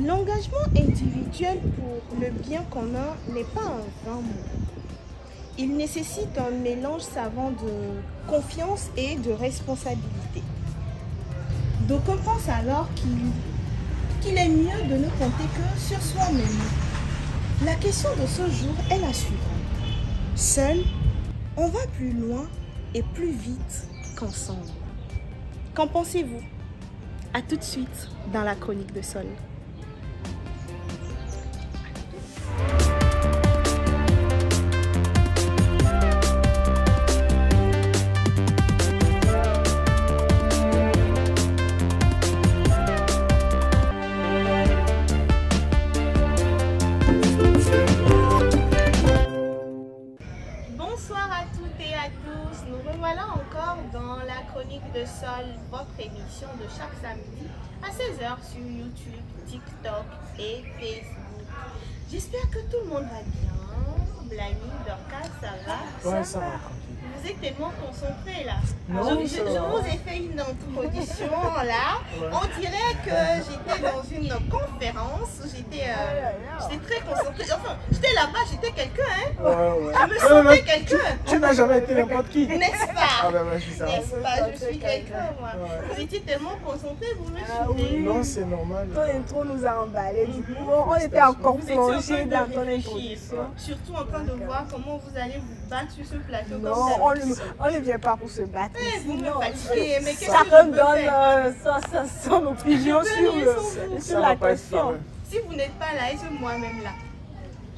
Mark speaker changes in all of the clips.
Speaker 1: L'engagement individuel pour le bien commun n'est pas un vain mot. Il nécessite un mélange savant de confiance et de responsabilité. D'aucuns pensent alors qu'il est mieux de ne compter que sur soi-même. La question de ce jour est la suivante. Seul, on va plus loin et plus vite qu'ensemble. Qu'en pensez-vous? À tout de suite dans la chronique de Sol. Nous revoilà encore dans la chronique de Sol, votre émission de chaque samedi à 16h sur YouTube, TikTok et Facebook. J'espère que tout le monde va bien. Blani, Dorcas, ça va?
Speaker 2: Ouais, ça va.
Speaker 1: Vous êtes tellement concentrés là.
Speaker 2: Non,
Speaker 1: je vous ai fait une introduction là. Ouais. On dirait que j'étais dans une conférence. J'étais très concentrée. Enfin, j'étais là-bas, j'étais quelqu'un. Hein?
Speaker 2: Ouais.
Speaker 1: Je me sentais quelqu'un.
Speaker 2: Tu n'as jamais été n'importe qui.
Speaker 1: N'est-ce pas?
Speaker 2: Ah ben moi je suis ça.
Speaker 1: N'est-ce pas? Je suis quelqu'un moi. Ouais. Vous étiez tellement concentrés, vous me suivez.
Speaker 2: Oui. Non, c'est normal.
Speaker 3: Ton intro nous a emballés. Du coup, on était encore plongés dans ton introduction.
Speaker 1: Surtout en train de voir comment vous allez vous battre sur ce plateau.
Speaker 3: Non, on ne vient pas pour se battre.
Speaker 1: Vous me fatiguez, mais qu'est-ce que
Speaker 3: chacun
Speaker 1: je peux
Speaker 3: donne
Speaker 1: faire?
Speaker 3: son opinion sur la question.
Speaker 1: Si vous n'êtes pas là, est-ce moi-même là?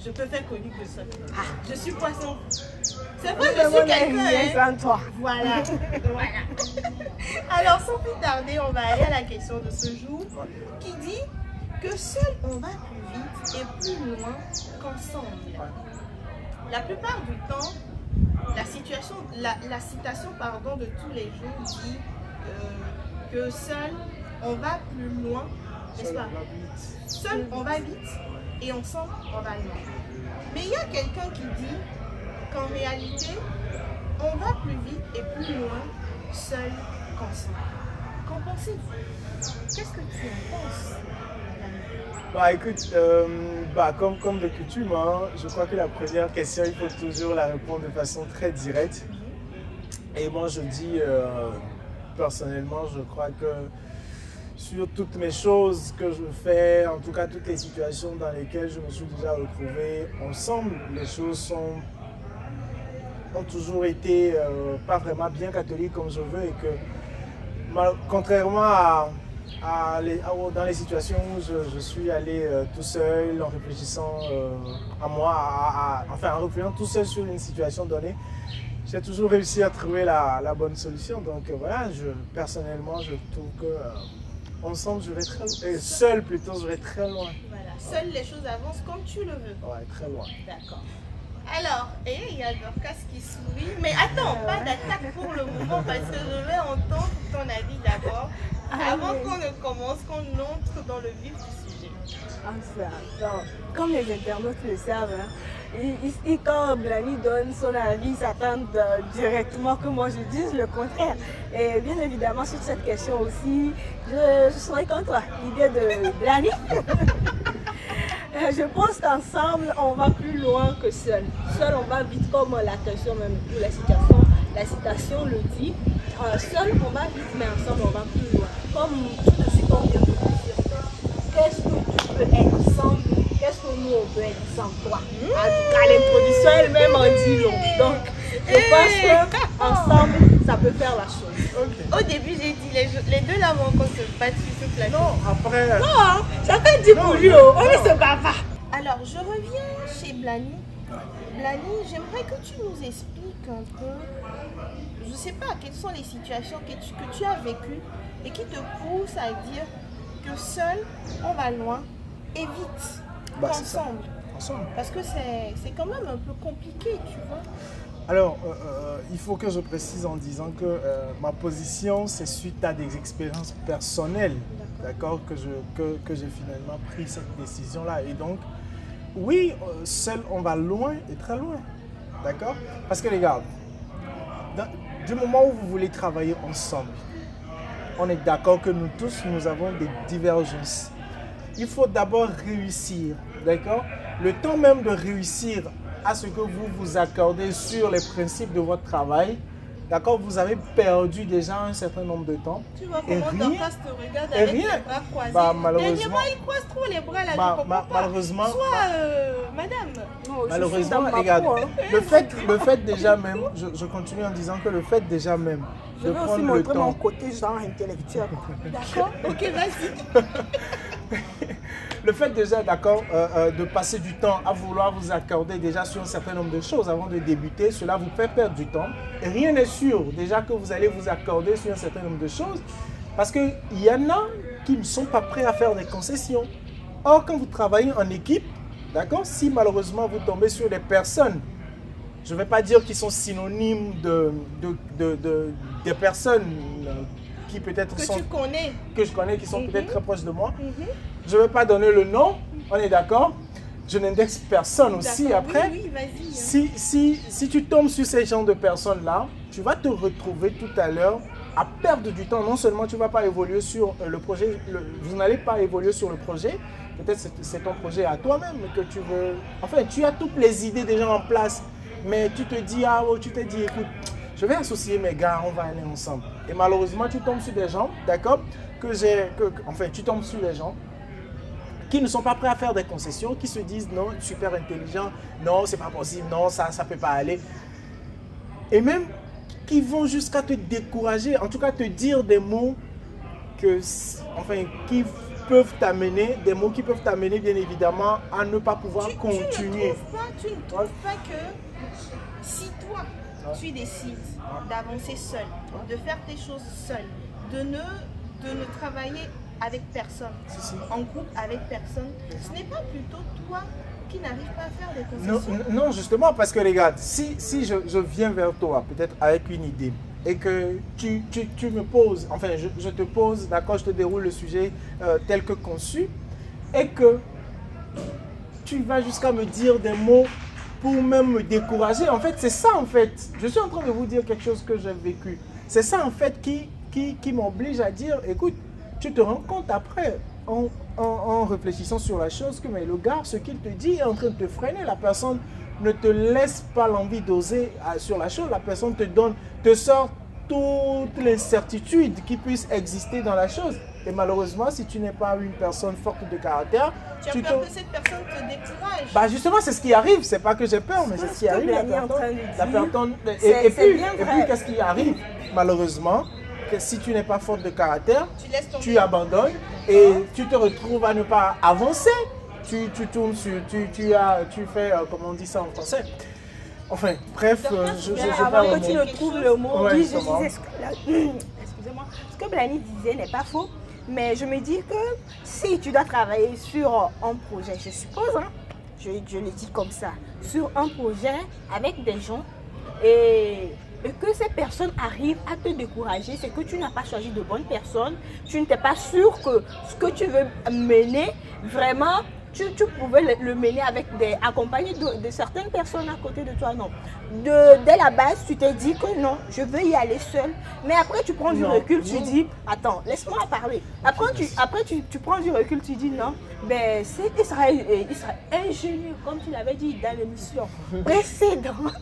Speaker 1: Je peux faire chronique de ça. Ah, je suis poisson. C'est vrai, je suis quelqu'un.
Speaker 3: Hein? Toi.
Speaker 1: Voilà. Alors, sans plus tarder, on va aller à la question de ce jour qui dit que seul on va plus vite et plus loin qu'ensemble. La plupart du temps, la citation de tous les jours dit que seul on va plus loin, n'est-ce pas? Seul on va vite et ensemble on va loin. Mais il y a quelqu'un qui dit qu'en réalité, on va plus vite et plus loin seul qu'ensemble. Qu'en pensez-vous? Qu'est-ce que tu en penses?
Speaker 2: Bah écoute, comme de coutume, hein, je crois que la première question, il faut toujours la répondre de façon très directe. Et moi je dis, personnellement, je crois que sur toutes mes choses que je fais, en tout cas toutes les situations dans lesquelles je me suis déjà retrouvé ensemble, les choses ont toujours été pas vraiment bien catholiques comme je veux et que contrairement dans les situations où je suis allé tout seul en réfléchissant à moi, enfin en réfléchissant tout seul sur une situation donnée, j'ai toujours réussi à trouver la bonne solution. Donc voilà, personnellement, je trouve que ensemble, je vais très loin. Seul plutôt, je vais très loin.
Speaker 1: Voilà, seul les choses avancent comme tu le veux.
Speaker 2: Ouais, très loin.
Speaker 1: D'accord. Alors, il y a Dorcas qui sourit. Mais attends, pas d'attaque pour le moment parce que je vais entendre ton avis d'abord. Avant qu'on ne commence, qu'on entre dans le vif du sujet.
Speaker 3: Enfin, donc, comme les internautes le savent, hein, quand Blani donne son avis, ils s'attendent directement que moi je dise le contraire. Et bien évidemment, sur cette question aussi, je serai comme toi, l'idée de Blani. Je pense qu'ensemble, on va plus loin que seul. Seul, on va vite, comme la question même pour la citation le dit. Seul, on va vite, mais ensemble, on va plus loin. Comme tout de suite, on vient de dire, qu'est-ce que tu peux être sans nous? Qu'est-ce que nous, on peut être sans toi? En tout cas, l'introduction elle-même en dit long. Donc, je pense qu'ensemble, ça peut faire la chose.
Speaker 1: Okay. Au début, j'ai dit, les deux là vont encore se battre sur ce plateau.
Speaker 2: Non, après...
Speaker 3: Non, chacun dit pour lui, on ne se bat pas.
Speaker 1: Alors, je reviens chez Blani. Blani, j'aimerais que tu nous expliques un peu, je ne sais pas, quelles sont les situations que tu as vécues et qui te poussent à dire que seul, on va loin et vite, ensemble. Parce que c'est quand même un peu compliqué, tu vois.
Speaker 2: Alors, il faut que je précise en disant que ma position, c'est suite à des expériences personnelles, d'accord, que j'ai finalement pris cette décision-là. Et donc, oui, seul, on va loin et très loin, d'accord? Parce que, regarde, du moment où vous voulez travailler ensemble, on est d'accord que nous tous, nous avons des divergences. il faut d'abord réussir, d'accord? Le temps même de réussir à ce que vous vous accordez sur les principes de votre travail, d'accord, vous avez perdu déjà un certain nombre de temps.
Speaker 1: Tu vois
Speaker 2: Et
Speaker 1: comment
Speaker 2: rien-
Speaker 1: Dorcas te regarde
Speaker 2: et
Speaker 1: avec
Speaker 2: rien-
Speaker 1: les bras croisés.
Speaker 2: Bah, malheureusement-
Speaker 1: Dernièrement, il croise trop les bras là, je
Speaker 2: Bah,
Speaker 1: comprends pas.
Speaker 2: malheureusement-
Speaker 1: Soit, madame.
Speaker 3: Non, je suis
Speaker 2: Malheureusement,
Speaker 3: dans ma
Speaker 2: regarde,
Speaker 3: peau, hein.
Speaker 2: le fait déjà même, je continue en disant que le fait déjà même
Speaker 3: Je
Speaker 2: de
Speaker 3: vais aussi
Speaker 2: prendre le
Speaker 3: montrer mon
Speaker 2: temps,
Speaker 3: côté genre intellectuel.
Speaker 1: D'accord. Ok, vas-y.
Speaker 2: le fait déjà, d'accord, de passer du temps à vouloir vous accorder déjà sur un certain nombre de choses avant de débuter, cela vous fait perdre du temps. Et rien n'est sûr déjà que vous allez vous accorder sur un certain nombre de choses parce qu'il y en a qui ne sont pas prêts à faire des concessions. Or, quand vous travaillez en équipe, d'accord, si malheureusement vous tombez sur des personnes, je ne vais pas dire qu'ils sont synonymes des personnes qui peut-être
Speaker 1: Que
Speaker 2: sont
Speaker 1: tu connais.
Speaker 2: que je connais, qui sont peut-être très proches de moi.
Speaker 1: Mhm.
Speaker 2: Je ne vais pas donner le nom, on est d'accord? Je n'indexe personne aussi
Speaker 1: D'accord.
Speaker 2: après.
Speaker 1: Oui, vas-y.
Speaker 2: Si tu tombes sur ces genres de personnes-là, tu vas te retrouver tout à l'heure à perdre du temps. Non seulement tu ne vas pas évoluer sur le projet, vous n'allez pas évoluer sur le projet, peut-être c'est ton projet à toi-même que tu veux... Enfin, tu as toutes les idées déjà en place, mais tu te dis, écoute, je vais associer mes gars, on va aller ensemble. Et malheureusement, tu tombes sur des gens, d'accord, tu tombes sur des gens qui ne sont pas prêts à faire des concessions, qui se disent non, super intelligent, non, c'est pas possible, non, ça peut pas aller. Et même qui vont jusqu'à te décourager, en tout cas te dire des mots qui peuvent t'amener, bien évidemment à ne pas pouvoir continuer.
Speaker 1: Tu ne trouves pas que si toi, tu décides d'avancer seul, de faire tes choses seul, de ne travailler avec personne, en groupe avec personne, ce n'est pas plutôt toi qui n'arrive pas à faire des concessions?
Speaker 2: Non, justement, parce que regarde, si je viens vers toi, peut-être avec une idée, et que tu me poses, enfin je te pose, d'accord, je te déroule le sujet tel que conçu, et que tu vas jusqu'à me dire des mots pour même me décourager, en fait, c'est ça en fait, je suis en train de vous dire quelque chose que j'ai vécu, c'est ça en fait qui m'oblige à dire, écoute, tu te rends compte après, en réfléchissant sur la chose, que mais le gars, ce qu'il te dit est en train de te freiner. La personne ne te laisse pas l'envie d'oser sur la chose. La personne te sort toute l'incertitude qui puisse exister dans la chose. Et malheureusement, si tu n'es pas une personne forte de caractère,
Speaker 1: tu as peur que cette personne te décourage.
Speaker 2: Bah justement, c'est ce qui arrive. C'est pas que j'ai peur, mais c'est ce qui arrive. Et puis, qu'est-ce qui arrive? Malheureusement, si tu n'es pas forte de caractère, tu abandonnes et tu te retrouves à ne pas avancer. Tu tournes sur, tu fais, comment on dit ça en français? Enfin, bref,
Speaker 3: avant que tu ne trouves le mot,
Speaker 2: ouais,
Speaker 3: oui, je disais excusez-moi, ce que Blani disait n'est pas faux, mais je me dis que si tu dois travailler sur un projet, je suppose, hein, je le dis comme ça, sur un projet avec des gens et que ces personnes arrivent à te décourager, c'est que tu n'as pas choisi de bonnes personnes, tu n'étais pas sûr que ce que tu veux mener, vraiment, tu pouvais le mener accompagné de certaines personnes à côté de toi, non. Dès la base, tu t'es dit que non, je veux y aller seul. Mais après, tu prends du recul, tu dis, attends, laisse-moi parler. Après, tu prends du recul, tu dis non, ben, il sera ingénieux, comme tu l'avais dit dans l'émission précédente.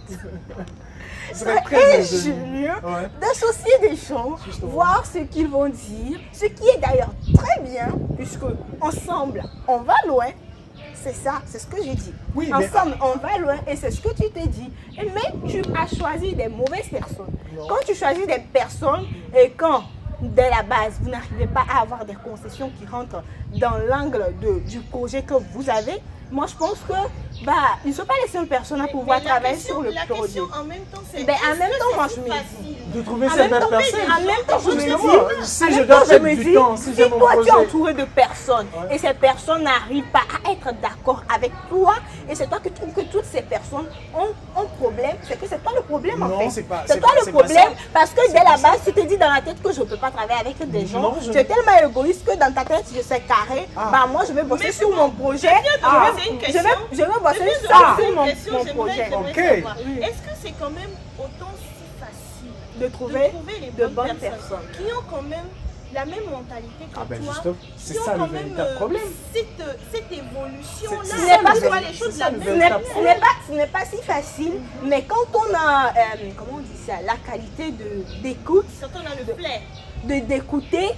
Speaker 2: serait
Speaker 3: très ingénieux d'associer des gens, voir ce qu'ils vont dire, ce qui est d'ailleurs très bien, puisque ensemble, on va loin. C'est ça, c'est ce que j'ai dit. Oui, ensemble, on va loin et c'est ce que tu t'es dit. Mais tu as choisi des mauvaises personnes. Non. Quand tu choisis des personnes et quand, dès la base, vous n'arrivez pas à avoir des concessions qui rentrent dans l'angle du projet que vous avez, moi je pense que ils ne sont pas les seules personnes à pouvoir travailler sur le projet.
Speaker 1: En même temps, c'est
Speaker 3: moi je me dis
Speaker 2: de trouver cette belle personne.
Speaker 3: En même temps, je me dis, si toi tu es entouré de personnes et ces personnes n'arrivent pas à être d'accord avec toi et c'est toi qui trouves que toutes ces personnes ont problème, c'est que c'est toi le problème en fait. C'est toi le problème parce que dès la base tu te dis dans la tête que je ne peux pas travailler avec des gens. Tu es tellement égoïste que dans ta tête je sais carré. Moi je vais bosser sur mon projet. Je vais bosser sur mon projet.
Speaker 1: Est-ce que c'est quand même autant si facile
Speaker 3: de trouver
Speaker 1: les
Speaker 3: bonnes personnes
Speaker 1: qui ont quand même la même mentalité que
Speaker 2: ben
Speaker 1: toi,
Speaker 2: justement, c'est
Speaker 1: qui ont
Speaker 2: ça le
Speaker 1: quand même
Speaker 2: véritable problème.
Speaker 1: cette évolution-là,
Speaker 2: C'est
Speaker 3: ça,
Speaker 1: pas
Speaker 3: le
Speaker 1: soit les choses de la
Speaker 2: ça, le
Speaker 1: même
Speaker 2: véritable
Speaker 1: manière.
Speaker 3: Ce n'est pas si facile, mais quand on a, comment on dit ça, la qualité d'écoute,
Speaker 1: Surtout dans le flair.
Speaker 3: d'écouter,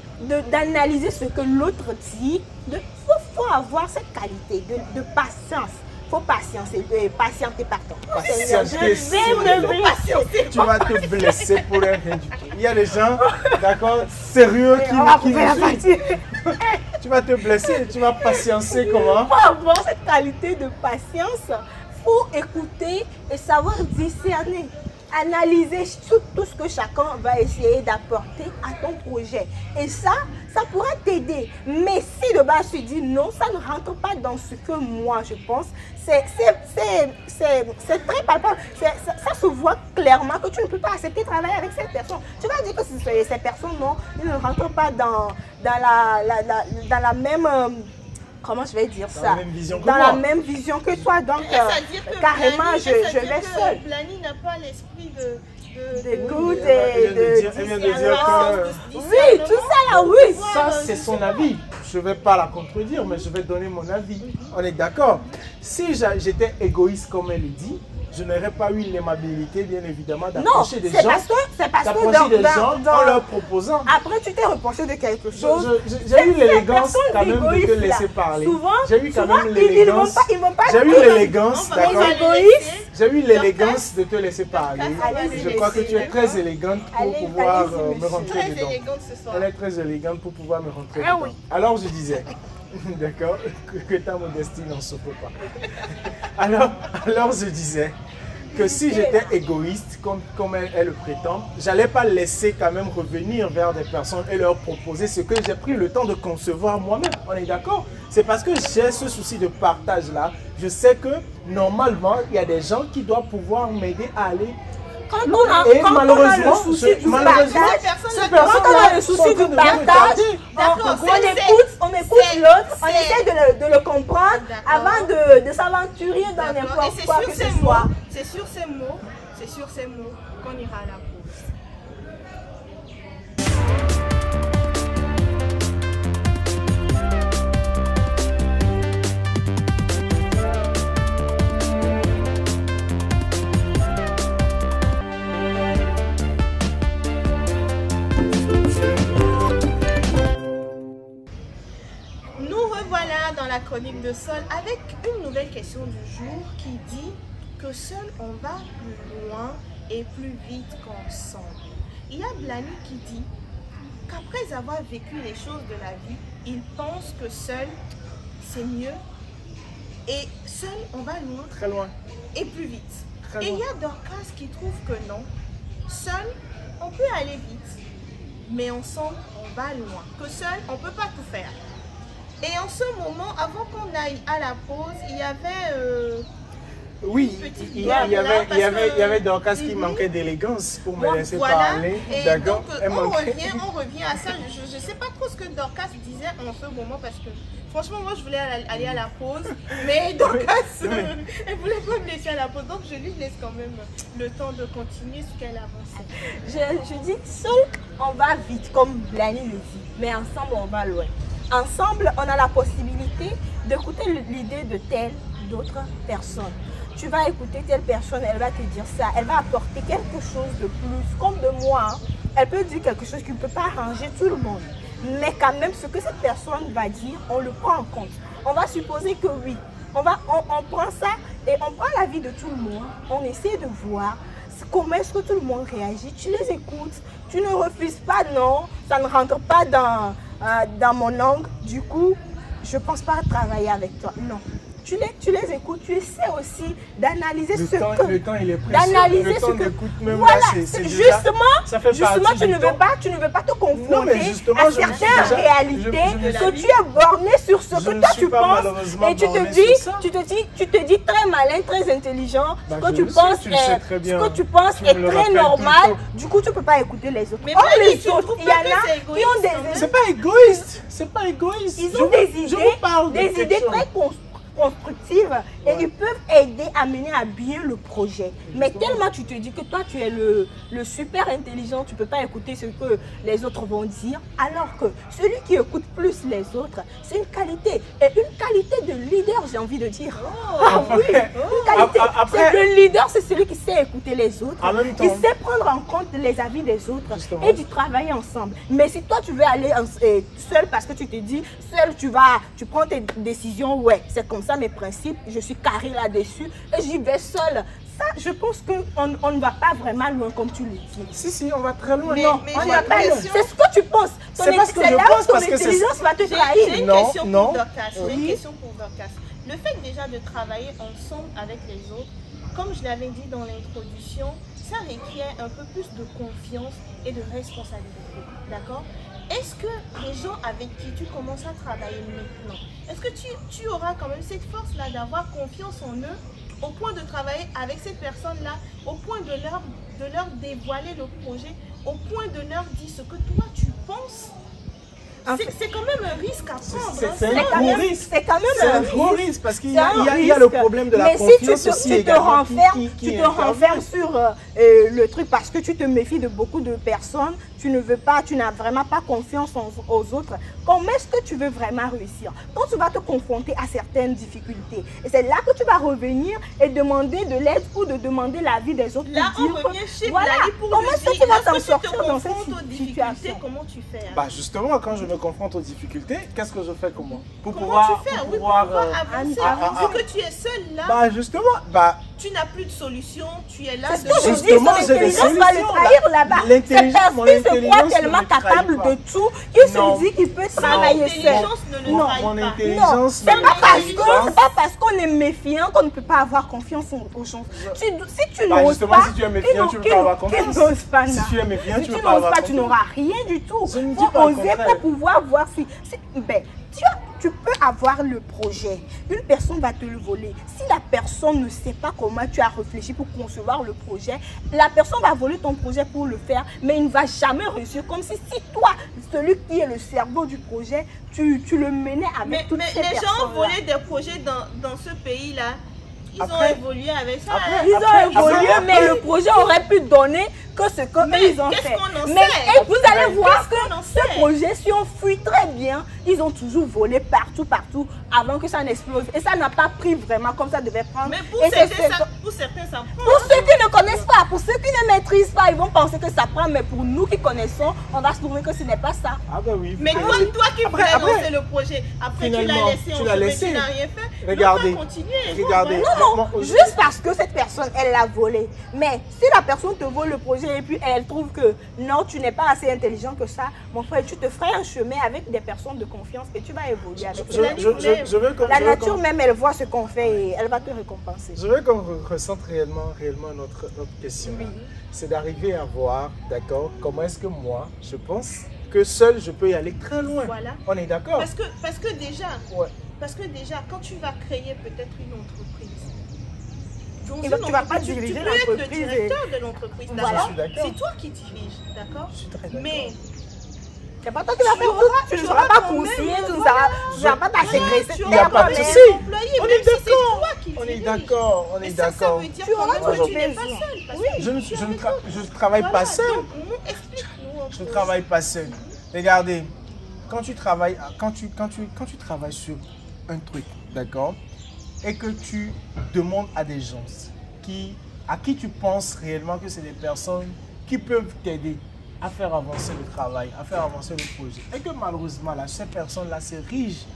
Speaker 3: d'analyser ce que l'autre dit, faut avoir cette qualité de patience. Il faut patienter pardon.
Speaker 2: Patienter,
Speaker 3: Je vais me blesser.
Speaker 2: Tu vas te blesser pour rien du tout. Il y a des gens, d'accord, sérieux
Speaker 3: On va
Speaker 2: qui
Speaker 3: couper la facture.
Speaker 2: Tu vas te blesser, tu vas patiencer comment?
Speaker 3: Pour avoir cette qualité de patience, il faut écouter et savoir discerner. Analyser tout ce que chacun va essayer d'apporter à ton projet. Et ça pourra t'aider. Mais si de base tu dis non, ça ne rentre pas dans ce que moi je pense, c'est très palpable. Ça se voit clairement que tu ne peux pas accepter de travailler avec cette personne. Tu vas dire que ces personnes, non, ils ne rentrent pas dans la même... comment je vais dire ça?
Speaker 2: Dans la même vision que
Speaker 3: dans
Speaker 2: moi.
Speaker 3: la même vision que toi. Donc,
Speaker 1: C'est-à-dire que
Speaker 3: carrément, je vais seule.
Speaker 1: Blani n'a pas l'esprit
Speaker 3: D'écoute
Speaker 2: Elle
Speaker 3: et
Speaker 2: vient de dire que...
Speaker 3: Oui, tout ça là, oui.
Speaker 2: Ça, c'est son avis. Je ne vais pas la contredire, mais je vais donner mon avis. On est d'accord. Si j'étais égoïste comme elle le dit, je n'aurais pas eu l'aimabilité, bien évidemment, d'approcher des gens.
Speaker 3: C'est parce que
Speaker 2: en leur proposant.
Speaker 3: Après, tu t'es reproché de quelque chose.
Speaker 2: J'ai eu l'élégance quand même de te laisser parler. J'ai eu quand même l'élégance. J'ai eu l'élégance, d'accord. J'ai eu l'élégance de te laisser parler. Je crois que tu es très élégante pour pouvoir me rentrer dedans. Elle est très élégante pour pouvoir me rentrer dedans. Alors je disais, d'accord, que ta modestie n'en souffre pas. Alors je disais que si j'étais égoïste, comme elle le prétend, j'allais pas laisser quand même revenir vers des personnes et leur proposer ce que j'ai pris le temps de concevoir moi-même. On est d'accord? C'est parce que j'ai ce souci de partage-là. Je sais que normalement, il y a des gens qui doivent pouvoir m'aider à aller.
Speaker 3: Quand on a le souci du partage, on écoute l'autre, on essaie de le comprendre avant de s'aventurer dans n'importe quoi que ce soit.
Speaker 1: C'est sur ces mots qu'on ira à la pause. Nous revoilà dans la chronique de Sol avec une nouvelle question du jour qui dit que seul on va plus loin et plus vite qu'ensemble. Il y a Blani qui dit qu'après avoir vécu les choses de la vie, il pense que seul c'est mieux et seul on va loin,
Speaker 2: Très loin.
Speaker 1: et plus vite.
Speaker 2: Très
Speaker 1: Et il
Speaker 2: loin.
Speaker 1: y a Dorcas qui trouve que non, seul on peut aller vite, mais ensemble on va loin, que seul on ne peut pas tout faire. Et en ce moment, avant qu'on aille à la pause, il y avait...
Speaker 2: Oui, il y avait Dorcas qui manquait d'élégance pour me laisser parler.
Speaker 1: Et
Speaker 2: D'accord.
Speaker 1: donc, on revient à ça. Je ne sais pas trop ce que Dorcas disait en ce moment parce que franchement, moi, je voulais aller à la pause. Mais Dorcas, elle ne voulait pas me laisser à la pause. Donc, je lui laisse quand même le temps de continuer ce qu'elle avançait.
Speaker 3: Je dis, seul on va vite, comme Blani le dit, mais ensemble on va loin. Ensemble, on a la possibilité d'écouter l'idée de telle d'autres personnes. Tu vas écouter telle personne, elle va te dire ça, elle va apporter quelque chose de plus, comme de moi. Hein. Elle peut dire quelque chose qui ne peut pas arranger tout le monde. Mais quand même, ce que cette personne va dire, on le prend en compte. On va supposer que oui. On prend ça et on prend l'avis de tout le monde. On essaie de voir comment est-ce que tout le monde réagit. Tu les écoutes, tu ne refuses pas, non, ça ne rentre pas dans mon angle. Du coup, je ne pense pas travailler avec toi. Non. Tu les écoutes, tu essaies aussi d'analyser ce que...
Speaker 2: Le temps, il est précieux.
Speaker 3: D'analyser ce que... Voilà, justement, tu ne veux pas te confronter à certaines réalités, que tu es borné sur ce que toi tu penses. Et tu te dis très malin, très intelligent, ce que tu penses est très normal. Du coup, tu ne peux pas écouter les autres.
Speaker 1: Mais
Speaker 3: les autres, il y en a qui ont des...
Speaker 2: C'est pas égoïste. C'est pas égoïste.
Speaker 3: Ils ont des idées très constructives et ils peuvent aider à mener à bien le projet. Mais tellement tu te dis que toi tu es le super intelligent, tu ne peux pas écouter ce que les autres vont dire, alors que celui qui écoute plus les autres, c'est une qualité. Et une qualité de leader, j'ai envie de dire. Ah oui, une qualité. Le leader, c'est celui qui sait écouter les autres, qui sait prendre en compte les avis des autres et du travailler ensemble. Mais si toi tu veux aller seul parce que tu te dis, seul tu prends tes décisions, ouais, c'est comme ça mes principes, je suis carré là-dessus et j'y vais seul. Ça, je pense qu'on ne va pas vraiment loin comme tu le dis.
Speaker 2: Si, on va très loin.
Speaker 3: Non, on ne va pas loin. C'est ce que tu penses.
Speaker 2: C'est pas ce que je pense parce que
Speaker 3: l'intelligence va te trahir.
Speaker 1: J'ai une question pour Dorcas. J'ai une question pour Dorcas. Le fait déjà de travailler ensemble avec les autres, comme je l'avais dit dans l'introduction, ça requiert un peu plus de confiance et de responsabilité. D'accord? Est-ce que les gens avec qui tu commences à travailler maintenant, est-ce que tu auras quand même cette force-là d'avoir confiance en eux au point de travailler avec cette personne-là, au point de leur dévoiler le projet, au point de leur dire ce que toi tu penses? C'est quand même un risque à prendre.
Speaker 2: C'est un gros risque.
Speaker 3: C'est quand même un
Speaker 2: gros risque parce qu'il y a
Speaker 3: le
Speaker 2: le problème de la confiance aussi.
Speaker 3: Mais si tu te renfermes sur le truc parce que tu te méfies de beaucoup de personnes, tu n'as vraiment pas confiance aux autres. Comment est-ce que tu veux vraiment réussir? Quand tu vas te confronter à certaines difficultés, et c'est là que tu vas revenir et demander de l'aide ou de demander l'avis des autres.
Speaker 1: Là, on revient chez
Speaker 3: voilà, comment est-ce que tu vas t'en sortir dans cette situation?
Speaker 1: Comment tu fais?
Speaker 2: Bah justement, quand je me confronte aux difficultés, qu'est-ce que je fais comment?
Speaker 1: Comment tu fais? Pour pouvoir avancer. Vu que tu es seul là,
Speaker 2: bah justement,
Speaker 1: tu n'as plus de solution, tu es là.
Speaker 3: C'est ce que je dis, l'intelligence va le trahir là-bas. Cette personne se croit tellement capable de tout qu'il se dit qu'il peut travailler seul.
Speaker 2: Non, mon intelligence
Speaker 3: c'est pas parce qu'on est méfiant qu'on ne peut pas avoir confiance aux gens. Si tu n'oses pas,
Speaker 2: si tu es méfiant, tu ne peux pas avoir confiance.
Speaker 3: Si
Speaker 2: tu es méfiant, tu ne peux
Speaker 3: pas avoir confiance. Tu n'auras rien du tout. Il faut oser pour pouvoir voir si... Tu peux avoir le projet, une personne va te le voler. Si la personne ne sait pas comment tu as réfléchi pour concevoir le projet, la personne va voler ton projet pour le faire, mais il ne va jamais réussir. Comme si toi, celui qui est le cerveau du projet, tu le menais avec toutes ces personnes. Mais
Speaker 1: les gens ont volé des projets dans ce pays-là. Ils ont évolué avec ça.
Speaker 3: Ils ont évolué, mais le projet aurait pu donner que ce qu'ils ont fait. Mais vous allez voir que ce projet, si on fuit très bien, ils ont toujours volé partout avant que ça n'explose. Et ça n'a pas pris vraiment comme ça devait prendre.
Speaker 1: Mais pour certains, ça prend.
Speaker 3: Pour ceux qui ne connaissent pas, pour ceux qui ne maîtrisent pas, ils vont penser que ça prend. Mais pour nous qui connaissons, on va se trouver que ce n'est pas ça.
Speaker 2: Ah ben oui.
Speaker 1: Mais toi qui voulais lancer le projet, après tu l'as laissé, tu n'as rien fait.
Speaker 2: Regardez.
Speaker 3: Regardez. Non, juste parce que cette personne, elle l'a volé. Mais si la personne te vole le projet et puis elle trouve que non, tu n'es pas assez intelligent que ça, mon frère, tu te ferais un chemin avec des personnes de confiance et tu vas évoluer avec la nature même, elle voit ce qu'on fait et elle va te récompenser.
Speaker 2: Je veux qu'on ressente réellement notre question. Oui. C'est d'arriver à voir, d'accord, comment est-ce que moi, je pense que seul, je peux y aller très loin.
Speaker 1: Voilà.
Speaker 2: On est d'accord?
Speaker 1: Parce que déjà, quand tu vas créer peut-être une entreprise,
Speaker 3: tu ne vas pas diriger l'entreprise.
Speaker 1: Tu peux être le directeur de l'entreprise.
Speaker 2: Voilà.
Speaker 1: C'est toi qui diriges, d'accord?
Speaker 2: Je suis très d'accord.
Speaker 1: Mais
Speaker 3: c'est pas toi qui vas faire tout. Tu ne seras pas conseiller, tu ne seras pas ta secrétaire.
Speaker 2: Il n'y a pas de souci.
Speaker 1: On est d'accord.
Speaker 2: On est d'accord. On est d'accord.
Speaker 1: Ça veut dire que tu n'es pas seul.
Speaker 2: Oui, je ne travaille pas seul. Je ne travaille pas seul. Regardez, quand tu travailles sur un truc, d'accord, et que tu demandes à des gens à qui tu penses réellement que c'est des personnes qui peuvent t'aider à faire avancer le travail, à faire avancer le projet, et que malheureusement, là, ces personnes-là s'érigent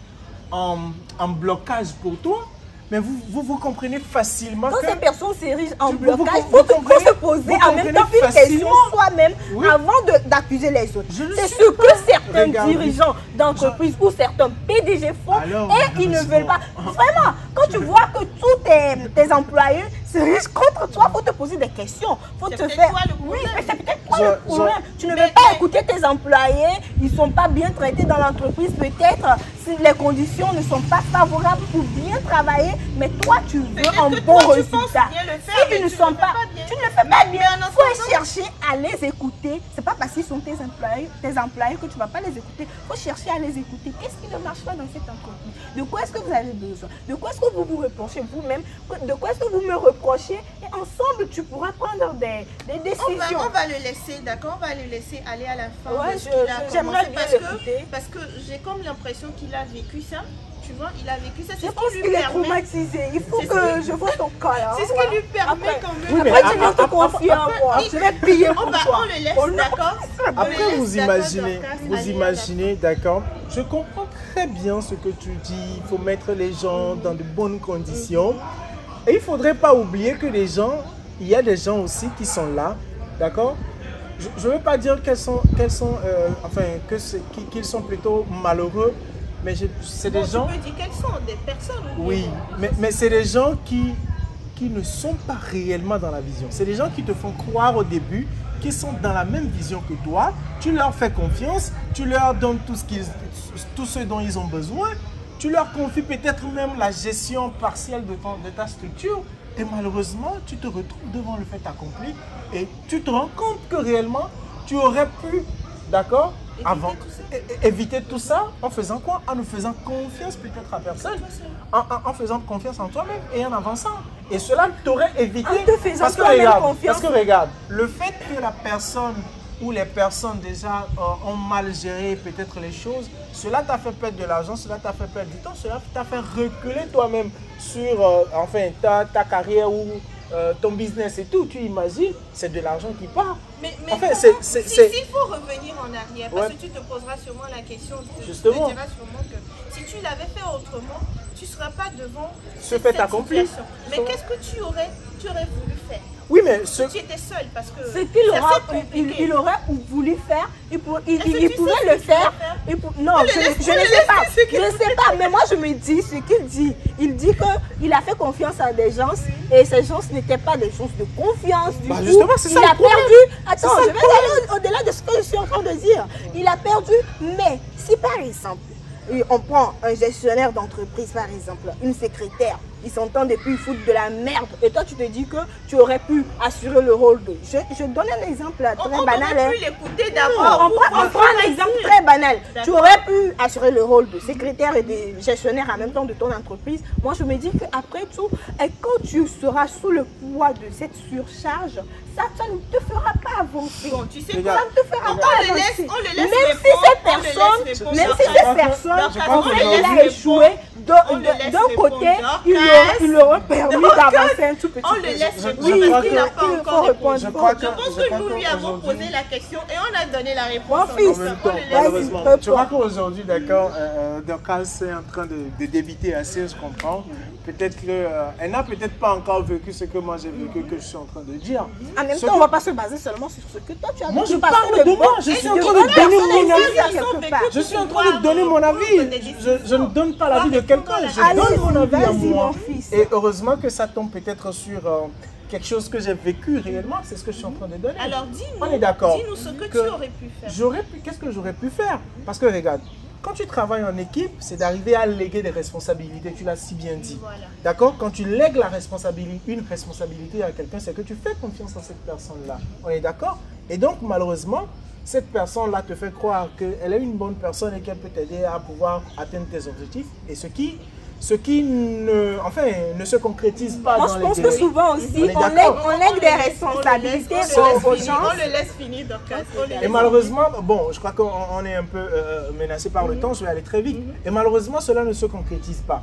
Speaker 2: en blocage pour toi, mais vous comprenez facilement
Speaker 3: quand
Speaker 2: que...
Speaker 3: ces personnes s'érigent en blocage, il faut se poser en même temps une question soi-même avant d'accuser les autres. C'est ce que certains dirigeants d'entreprise ou certains PDG font et ils ne veulent pas. Vraiment, quand tu vois que tous tes employés s'érigent contre toi, il faut te poser des questions. Faut te faire... Oui, mais c'est peut-être quoi le problème? Tu ne veux pas écouter tes employés, ils ne sont pas bien traités dans l'entreprise peut-être. si les conditions ne sont pas favorables pour bien travailler, mais toi tu veux un bon résultat. Si ils ne sont pas, tu ne le fais pas bien. Il faut chercher à les écouter. C'est pas parce qu'ils sont tes employés que tu ne vas pas les écouter. Il faut chercher à les écouter. Qu'est-ce qui ne marche pas dans cette entreprise? De quoi est-ce que vous avez besoin? De quoi est-ce que vous vous reprochez vous-même? De quoi est-ce que vous me reprochez? Et ensemble, tu pourras prendre des décisions.
Speaker 1: On va le laisser, d'accord? On va le laisser aller à la fin.
Speaker 3: Ouais,
Speaker 1: j'aimerais bien l'écouter. Parce que j'ai comme l'impression qu'il a vécu ça. Tu vois, il a vécu ça.
Speaker 3: Je pense qu'il est traumatisé. Il faut que je vois ton cas.
Speaker 1: C'est ce qui lui permet quand même.
Speaker 3: Oui, après, tu viens te confier en moi. Je vais payer pour toi.
Speaker 1: On le laisse, d'accord?
Speaker 2: Après, vous imaginez, d'accord? Je comprends très bien ce que tu dis. Il faut mettre les gens dans de bonnes conditions. Et il ne faudrait pas oublier que les gens, il y a des gens aussi qui sont là, d'accord? Je ne veux pas dire qu'ils sont plutôt malheureux, mais c'est des gens...
Speaker 1: Tu peux dire quelles sont des personnes.
Speaker 2: Oui, mais c'est des gens qui ne sont pas réellement dans la vision. C'est des gens qui te font croire au début qu'ils sont dans la même vision que toi. Tu leur fais confiance, tu leur donnes tout ce dont ils ont besoin. Tu leur confies peut-être même la gestion partielle de ta structure. Et malheureusement, tu te retrouves devant le fait accompli et tu te rends compte que réellement, tu aurais pu, d'accord, éviter tout ça en faisant quoi? En ne faisant confiance peut-être à personne, en faisant confiance en toi-même et en avançant. Et cela t'aurait évité.
Speaker 3: En te faisant
Speaker 2: parce que regarde, le fait que la personne ou les personnes déjà ont mal géré peut-être les choses, cela t'a fait perdre de l'argent, cela t'a fait perdre du temps, cela t'a fait reculer toi-même sur ta carrière ou ton business et tout. Tu imagines, c'est de l'argent qui part.
Speaker 1: Mais
Speaker 2: enfin,
Speaker 1: s'il faut revenir en arrière, parce que tu te poseras sûrement la question,
Speaker 2: justement,
Speaker 1: tu te diras sûrement que si tu l'avais fait autrement, tu ne seras pas devant
Speaker 2: ce fait accompli.
Speaker 1: Mais qu'est-ce que tu aurais voulu faire?
Speaker 2: Oui, mais
Speaker 1: tu étais seul parce que
Speaker 3: ce qu'il aurait voulu faire, il pourrait le faire. Non, je ne sais pas. Je ne sais pas, mais moi je me dis ce qu'il dit. Il dit qu'il a fait confiance à des gens et ces gens n'étaient pas des gens de confiance. Du coup,
Speaker 2: justement, c'est ça.
Speaker 3: Il a perdu. Attends, je vais aller au-delà de ce que je suis en train de dire. Il a perdu, mais si par exemple, on prend un gestionnaire d'entreprise, par exemple, une secrétaire, ils s'entendent et puis ils foutent de la merde. Et toi, tu te dis que tu aurais pu assurer le rôle de... Je donne un exemple très banal.
Speaker 1: On aurait pu l'écouter d'abord.
Speaker 3: On prend un exemple très banal. Tu aurais pu assurer le rôle de secrétaire et de gestionnaire en même temps de ton entreprise. Moi, je me dis qu'après tout, et quand tu seras sous le poids de cette surcharge, ça ne te fera pas avancer.
Speaker 1: Bon, tu sais,
Speaker 3: ça ne te fera pas avancer.
Speaker 1: On le laisse
Speaker 3: même si cette personne, elle a échoué, d'un côté, il aurait permis d'avancer un tout petit peu.
Speaker 1: On le laisse
Speaker 3: répondre.
Speaker 1: Il n'a pas encore répondu.
Speaker 2: Je pense
Speaker 1: que nous lui avons posé la question et on a donné la réponse.
Speaker 3: Mon fils,
Speaker 2: malheureusement. Je crois qu'aujourd'hui, d'accord, Dorcas est en train de débiter assez, je comprends. Peut-être qu'elle n'a peut-être pas encore vécu ce que moi j'ai vécu, que je suis en train de dire.
Speaker 3: En même temps, on ne va pas se baser seulement sur ce que toi tu as vécu.
Speaker 2: Moi, je parle de moi. Je suis en train de donner mon avis. Je suis en train de donner mon avis. Je ne donne pas l'avis de quelqu'un. Je donne mon avis à moi. Et heureusement que ça tombe peut-être sur quelque chose que j'ai vécu réellement. C'est ce que je suis en train de donner.
Speaker 1: Alors dis-nous,
Speaker 2: on est d'accord.
Speaker 1: Dis-nous ce que tu aurais pu faire.
Speaker 2: Qu'est-ce que j'aurais pu faire? Parce que regarde, quand tu travailles en équipe, c'est d'arriver à léguer des responsabilités, tu l'as si bien dit.
Speaker 1: Voilà.
Speaker 2: D'accord? Quand tu lègues une responsabilité à quelqu'un, c'est que tu fais confiance à cette personne-là. On est d'accord? Et donc, malheureusement, cette personne-là te fait croire qu'elle est une bonne personne et qu'elle peut t'aider à pouvoir atteindre tes objectifs. Et ce qui ne se concrétise pas dans les
Speaker 3: Moi, je pense que souvent aussi, on lègue des responsabilités aux gens.
Speaker 1: On le laisse finir, donc.
Speaker 2: Et malheureusement, bon, je crois qu'on est un peu menacé par le temps, je vais aller très vite. Et malheureusement, cela ne se concrétise pas.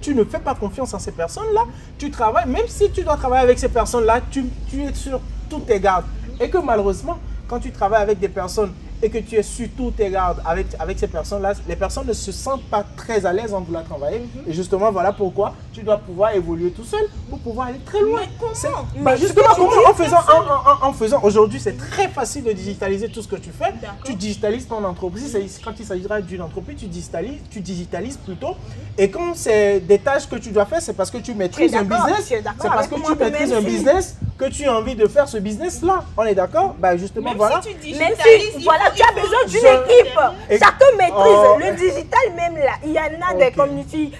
Speaker 2: Tu ne fais pas confiance en ces personnes-là. Tu travailles, même si tu dois travailler avec ces personnes-là, tu es sur toutes tes gardes. Et que malheureusement, quand tu travailles avec des personnes et que tu es sur toutes tes gardes avec ces personnes-là, les personnes ne se sentent pas très à l'aise en voulant travailler. Et justement, voilà pourquoi tu dois pouvoir évoluer tout seul pour pouvoir aller très loin.
Speaker 1: Mais
Speaker 2: justement, en faisant aujourd'hui, c'est très facile de digitaliser tout ce que tu fais. Tu digitalises ton entreprise. Quand il s'agira d'une entreprise, tu digitalises plutôt. Et quand c'est des tâches que tu dois faire, c'est parce que tu maîtrises un business. C'est parce que tu maîtrises un business que tu as envie de faire ce business-là. On est d'accord? Bah justement,
Speaker 1: Même
Speaker 2: voilà.
Speaker 1: si tu
Speaker 3: Même
Speaker 1: digitalises,
Speaker 3: si, voilà, tu as besoin d'une
Speaker 2: Je-
Speaker 3: équipe.
Speaker 2: Et-
Speaker 3: Chacun maîtrise.
Speaker 2: Oh.
Speaker 3: Le digital, même là, il y en a des
Speaker 2: Ok.
Speaker 3: community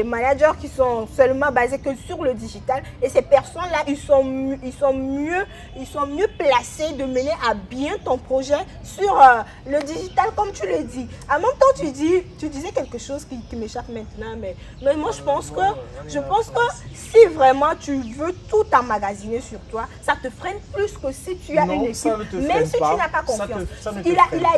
Speaker 3: managers qui sont seulement basés que sur le digital. Et ces personnes-là, ils sont mieux placés de mener à bien ton projet sur le digital, comme tu le dis. En même temps, tu disais quelque chose qui m'échappe maintenant. Mais moi, je pense que si vraiment tu veux tout emmagasiner sur toi, ça te freine plus que si tu as
Speaker 2: Non,
Speaker 3: une
Speaker 2: ça
Speaker 3: équipe,
Speaker 2: ne te
Speaker 3: même
Speaker 2: freine
Speaker 3: si
Speaker 2: pas.
Speaker 3: tu n'as pas
Speaker 2: Ça
Speaker 3: confiance.
Speaker 2: ça ne te
Speaker 3: Il
Speaker 2: freine pas.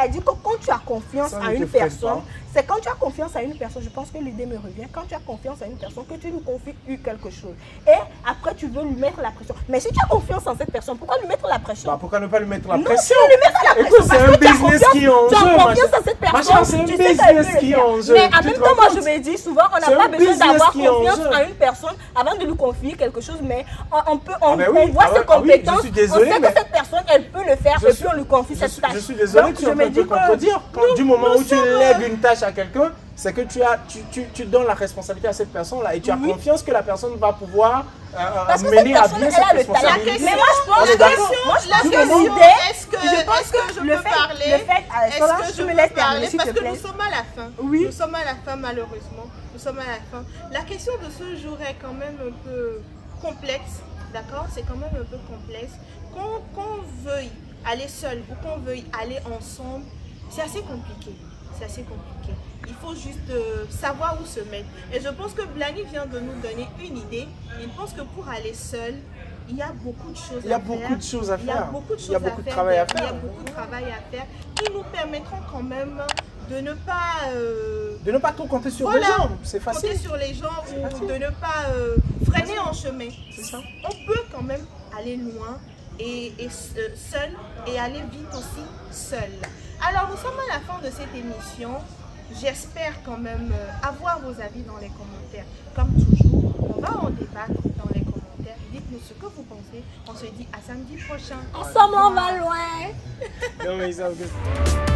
Speaker 3: a dit que quand tu as confiance
Speaker 2: Ça
Speaker 3: à
Speaker 2: ne te
Speaker 3: une
Speaker 2: freine
Speaker 3: personne,
Speaker 2: pas.
Speaker 3: c'est quand tu as confiance à une personne, je pense que l'idée me revient, quand tu as confiance à une personne, que tu lui confies quelque chose. Et après, tu veux lui mettre la pression. Mais si tu as confiance en cette personne, pourquoi lui mettre la pression?
Speaker 2: Bah, pourquoi ne pas lui mettre la
Speaker 3: Non,
Speaker 2: pression?
Speaker 3: tu lui mettre la pression.
Speaker 2: Écoute, c'est
Speaker 3: parce
Speaker 2: un
Speaker 3: que tu as
Speaker 2: business
Speaker 3: confiance-
Speaker 2: qui est en
Speaker 3: tu as
Speaker 2: jeu,
Speaker 3: confiance
Speaker 2: ma
Speaker 3: à cette
Speaker 2: Ma
Speaker 3: personne.
Speaker 2: chère, c'est un
Speaker 3: tu sais qu'elle peut
Speaker 2: business
Speaker 3: le
Speaker 2: qui est
Speaker 3: faire.
Speaker 2: en jeu.
Speaker 3: Mais en
Speaker 2: Tu
Speaker 3: même
Speaker 2: te
Speaker 3: temps,
Speaker 2: rends
Speaker 3: moi,
Speaker 2: compte?
Speaker 3: je me dis souvent, on
Speaker 2: C'est
Speaker 3: n'a pas
Speaker 2: un
Speaker 3: besoin
Speaker 2: business
Speaker 3: d'avoir
Speaker 2: qui est en
Speaker 3: confiance
Speaker 2: jeu.
Speaker 3: à une personne avant de lui confier quelque chose, mais on
Speaker 2: ben oui,
Speaker 3: on voit
Speaker 2: ah
Speaker 3: ses
Speaker 2: ouais, ah oui, je
Speaker 3: compétences,
Speaker 2: suis désolé,
Speaker 3: on sait
Speaker 2: mais-
Speaker 3: que cette personne, elle peut le faire,
Speaker 2: Je
Speaker 3: et
Speaker 2: suis-
Speaker 3: puis on lui confie
Speaker 2: Je
Speaker 3: cette
Speaker 2: suis,
Speaker 3: tâche.
Speaker 2: je suis désolé,
Speaker 3: Donc,
Speaker 2: tu
Speaker 3: je
Speaker 2: es
Speaker 3: me
Speaker 2: un
Speaker 3: dis
Speaker 2: peu
Speaker 3: que
Speaker 2: contredire. Du moment où tu
Speaker 3: sommes,
Speaker 2: lègues une tâche à quelqu'un, c'est que tu donnes la responsabilité à cette personne-là et tu as
Speaker 3: Oui.
Speaker 2: confiance que la personne va pouvoir
Speaker 3: Parce que cette
Speaker 2: mener à
Speaker 3: personne,
Speaker 2: bien
Speaker 3: elle
Speaker 2: cette
Speaker 3: a le talent.
Speaker 2: responsabilité.
Speaker 3: Mais moi, je
Speaker 2: On
Speaker 3: pense
Speaker 2: est
Speaker 3: que
Speaker 2: d'accord.
Speaker 3: moi, je
Speaker 1: La
Speaker 3: pense que
Speaker 1: question,
Speaker 3: l'idée,
Speaker 1: est-ce que
Speaker 3: je pense
Speaker 1: est-ce que je
Speaker 3: le
Speaker 1: peux
Speaker 3: fait,
Speaker 1: parler?
Speaker 3: Solange,
Speaker 1: Est-ce que
Speaker 3: tu
Speaker 1: je
Speaker 3: me
Speaker 1: peux
Speaker 3: laisses
Speaker 1: parler?
Speaker 3: terminer, s'il
Speaker 1: Parce
Speaker 3: te
Speaker 1: que
Speaker 3: plaît.
Speaker 1: nous sommes à la fin.
Speaker 3: Oui.
Speaker 1: Nous sommes à la fin, malheureusement. Nous sommes à la fin. La question de ce jour est quand même un peu complexe. D'accord? C'est quand même un peu complexe. Qu'on veuille aller seul ou qu'on veuille aller ensemble, c'est assez compliqué. C'est assez compliqué. Il faut juste savoir où se mettre. Et je pense que Blani vient de nous donner une idée. Il pense que pour aller seul, il y a beaucoup de choses à faire.
Speaker 2: Il y a beaucoup de choses à
Speaker 1: Il y a
Speaker 2: faire.
Speaker 1: beaucoup de choses
Speaker 2: Il y a
Speaker 1: à
Speaker 2: beaucoup de
Speaker 1: faire.
Speaker 2: travail à
Speaker 1: Il y a
Speaker 2: faire.
Speaker 1: beaucoup de travail à faire qui nous permettront quand même de ne pas
Speaker 2: De ne pas trop compter sur
Speaker 1: voilà,
Speaker 2: les gens, c'est
Speaker 1: compter
Speaker 2: facile.
Speaker 1: sur les gens ou
Speaker 2: facile.
Speaker 1: de ne pas freiner en chemin.
Speaker 2: C'est ça.
Speaker 1: On peut quand même aller loin et seul et aller vite aussi seul. Alors nous sommes à la fin de cette émission. J'espère quand même avoir vos avis dans les commentaires. Comme toujours, on va en débattre dans les commentaires. Dites-nous ce que vous pensez. On se dit à samedi prochain.
Speaker 3: Ensemble, on va loin.
Speaker 2: Non, mais ils savent que-